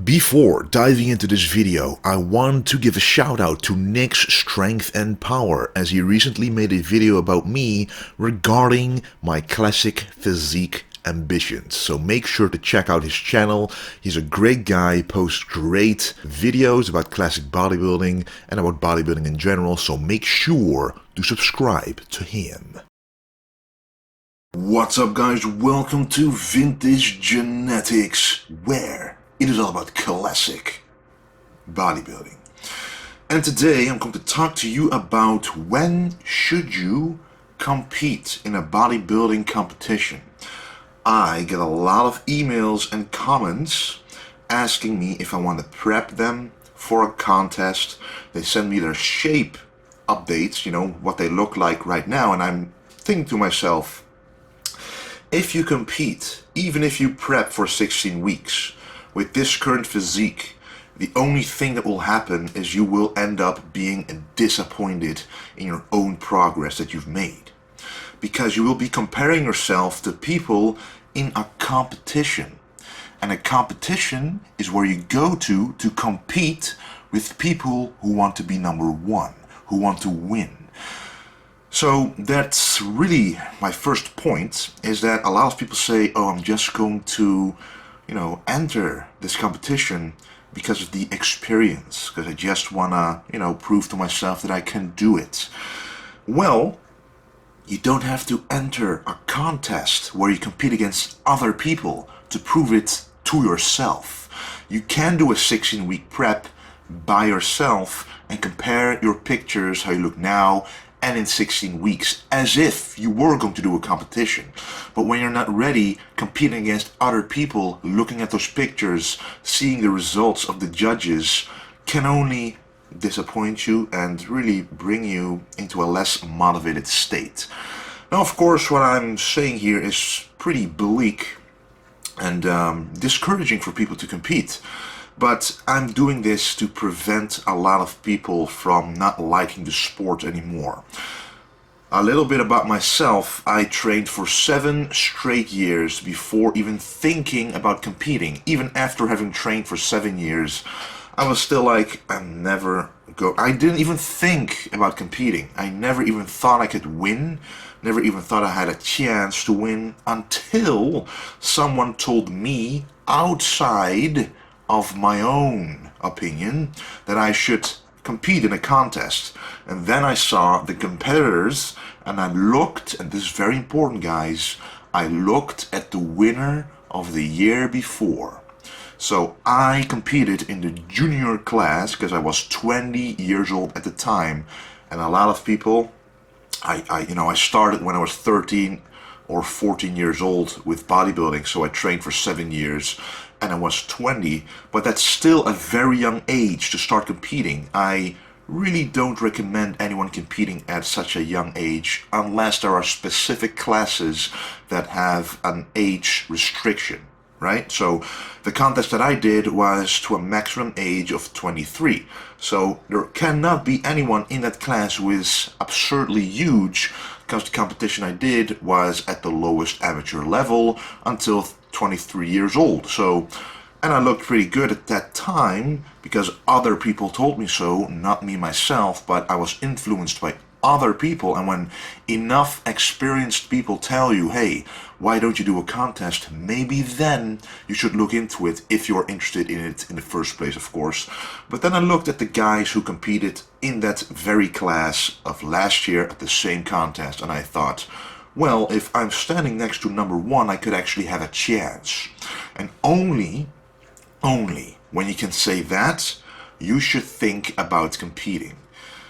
Before diving into this video, I want to give a shout out to Nick's Strength and Power, as he recently made a video about me regarding my classic physique ambitions. So make sure to check out his channel. He's a great guy, posts great videos about classic bodybuilding and about bodybuilding in general, so make sure to subscribe to him. What's up guys, welcome to Vintage Genetics, where it is all about classic bodybuilding. And today I'm going to talk to you about when should you compete in a bodybuilding competition. I get a lot of emails and comments asking me if I want to prep them for a contest. They send me their shape updates, you know, what they look like right now, and I'm thinking to myself, if you compete, even if you prep for 16 weeks, with this current physique, the only thing that will happen is you will end up being disappointed in your own progress that you've made. Because you will be comparing yourself to people in a competition. And a competition is where you go to compete with people who want to be number one, who want to win. So that's really my first point, is that a lot of people say, oh, I'm just going to, enter this competition because of the experience, because I just want to, prove to myself that I can do it. Well, you don't have to enter a contest where you compete against other people to prove it to yourself. You can do a 16-week prep by yourself and compare your pictures, how you look now and in 16 weeks, as if you were going to do a competition. But when you're not ready, competing against other people, looking at those pictures, seeing the results of the judges, can only disappoint you and really bring you into a less motivated state. Now, of course, what I'm saying here is pretty bleak and discouraging for people to compete. But I'm doing this to prevent a lot of people from not liking the sport anymore. A little bit about myself: I trained for 7 straight years before even thinking about competing. Even after having trained for 7 years, I was still like, I didn't even think about competing. I never even thought I could win. Never even thought I had a chance to win until someone told me outside of my own opinion that I should compete in a contest. And then I saw the competitors and I looked, and this is very important guys, I looked at the winner of the year before. So I competed in the junior class because I was 20 years old at the time, and a lot of people, I started when I was 13 or 14 years old with bodybuilding, so I trained for 7 years and I was 20, but that's still a very young age to start competing. I really don't recommend anyone competing at such a young age unless there are specific classes that have an age restriction, right? So the contest that I did was to a maximum age of 23. So there cannot be anyone in that class who is absurdly huge, because the competition I did was at the lowest amateur level until 23 years old. So, and I looked pretty good at that time because other people told me so, not me myself, but I was influenced by other people. And when enough experienced people tell you, hey, why don't you do a contest, maybe then you should look into it, if you're interested in it in the first place, of course. But then I looked at the guys who competed in that very class of last year at the same contest, and I thought, well, if I'm standing next to number one, I could actually have a chance. And only when you can say that, you should think about competing.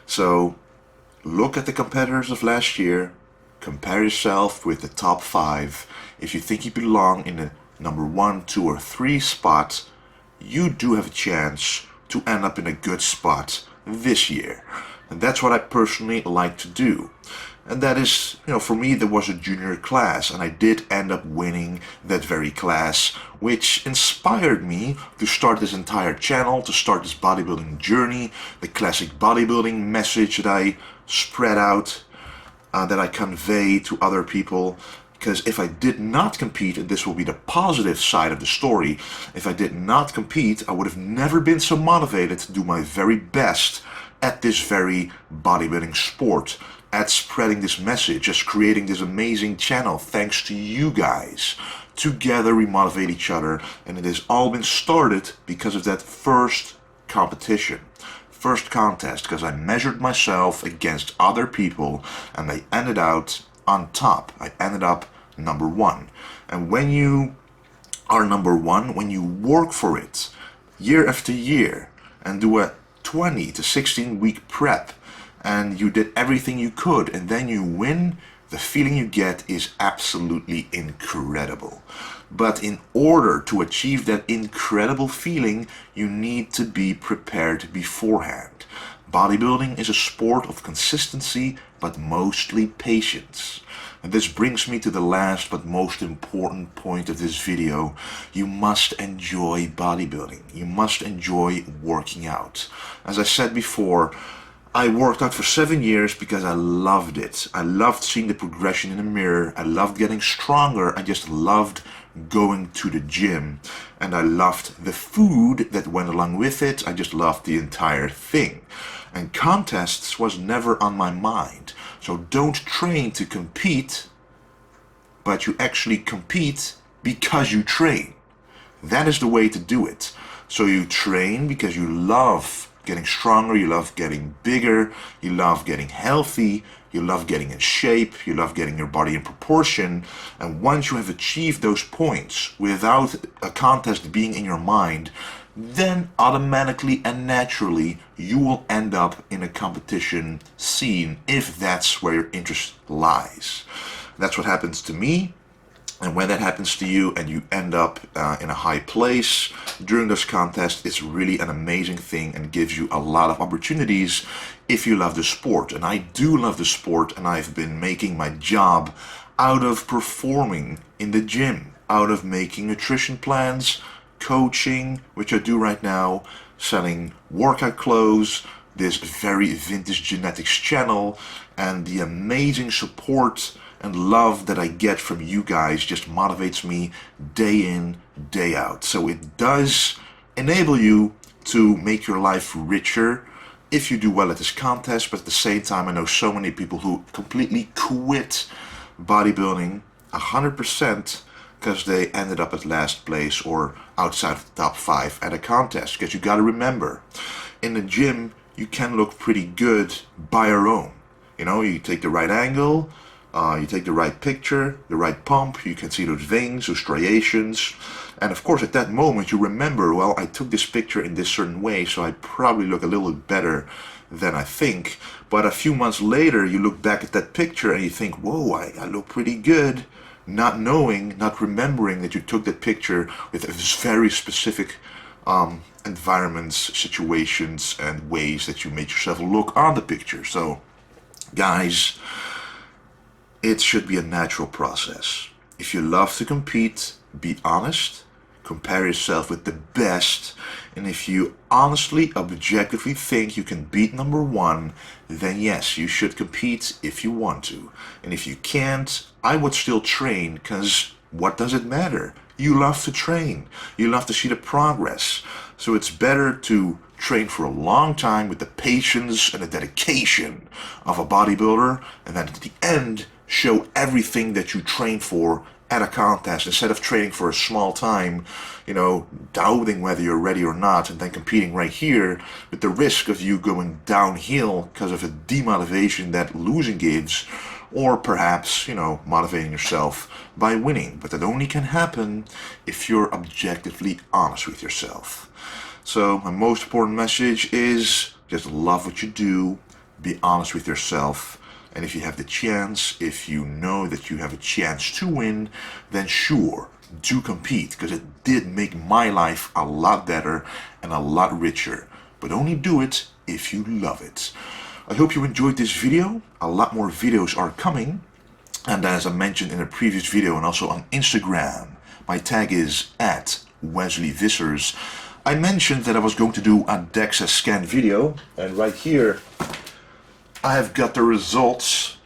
So look at the competitors of last year, compare yourself with the top 5. If you think you belong in the number 1, 2, or 3 spot, you do have a chance to end up in a good spot this year. And that's what I personally like to do. And that is, for me, there was a junior class, and I did end up winning that very class, which inspired me to start this entire channel, to start this bodybuilding journey, the classic bodybuilding message that I spread out, that I convey to other people. Because if I did not compete, and this will be the positive side of the story, if I did not compete, I would have never been so motivated to do my very best at this very bodybuilding sport, at spreading this message, just creating this amazing channel thanks to you guys. Together we motivate each other, and it has all been started because of that first competition. First contest, because I measured myself against other people and I ended out on top. I ended up number one. And when you are number one, when you work for it year after year and do a 20 to 16 week prep and you did everything you could and then you win, the feeling you get is absolutely incredible. But in order to achieve that incredible feeling, you need to be prepared beforehand. Bodybuilding is a sport of consistency, but mostly patience. And this brings me to the last but most important point of this video. You must enjoy bodybuilding. You must enjoy working out. As I said before, I worked out for 7 years because I loved it. I loved seeing the progression in the mirror. I loved getting stronger. I just loved going to the gym. And I loved the food that went along with it. I just loved the entire thing. And contests was never on my mind. So don't train to compete, but you actually compete because you train. That is the way to do it. So you train because you love getting stronger, you love getting bigger, you love getting healthy, you love getting in shape, you love getting your body in proportion. And once you have achieved those points without a contest being in your mind, then automatically and naturally you will end up in a competition scene if that's where your interest lies. That's what happens to me. And when that happens to you and you end up in a high place during this contest, it's really an amazing thing and gives you a lot of opportunities if you love the sport. And I do love the sport, and I've been making my job out of performing in the gym, out of making nutrition plans, coaching, which I do right now, selling workout clothes, this very vintage genetics channel, and the amazing support and love that I get from you guys just motivates me day in, day out. So it does enable you to make your life richer if you do well at this contest, but at the same time I know so many people who completely quit bodybuilding 100% because they ended up at last place or outside of the top 5 at a contest. Because you got to remember, in the gym you can look pretty good by your own. You know, you take the right angle, you take the right picture, the right pump, you can see those veins, those striations, and of course at that moment you remember, well, I took this picture in this certain way, so I probably look a little bit better than I think. But a few months later you look back at that picture and you think, whoa, I look pretty good, not knowing, not remembering that you took that picture with very specific environments, situations, and ways that you made yourself look on the picture. So guys, it should be a natural process. If you love to compete, be honest, compare yourself with the best, and if you honestly, objectively think you can beat number one, then yes, you should compete if you want to. And if you can't, I would still train, because what does it matter? You love to train. You love to see the progress. So it's better to train for a long time with the patience and the dedication of a bodybuilder, and then at the end show everything that you train for at a contest, instead of training for a small time, you know, doubting whether you're ready or not, and then competing right here with the risk of you going downhill because of a demotivation that losing gives, or perhaps, you know, motivating yourself by winning. But that only can happen if you're objectively honest with yourself. So my most important message is just love what you do, be honest with yourself, and if you have the chance, if you know that you have a chance to win, then sure, do compete, because it did make my life a lot better and a lot richer. But only do it if you love it. I hope you enjoyed this video. A lot more videos are coming. And as I mentioned in a previous video and also on Instagram, my tag is @Wesley Vissers. I mentioned that I was going to do a DEXA scan video, and right here I have got the results.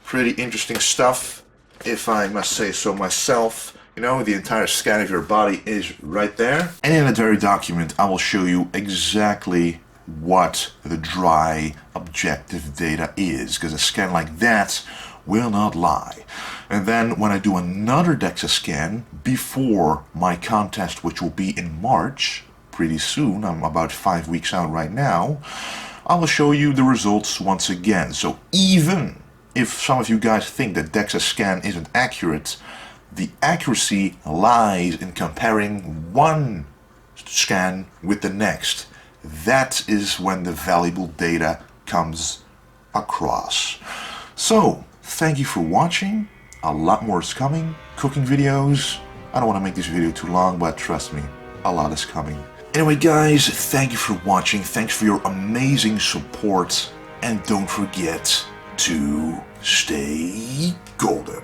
Pretty interesting stuff. if I must say so myself. You know, the entire scan of your body is right there. And in that very document, I will show you exactly what the dry objective data is, because a scan like that will not lie. And then when I do another DEXA scan before my contest, which will be in March, pretty soon, I'm about 5 weeks out right now, I will show you the results once again. So even if some of you guys think that DEXA scan isn't accurate, the accuracy lies in comparing one scan with the next. That is when the valuable data comes across. So, thank you for watching. A lot more is coming. Cooking videos. I don't want to make this video too long, but trust me, a lot is coming. Anyway guys, thank you for watching. Thanks for your amazing support. And don't forget to stay golden.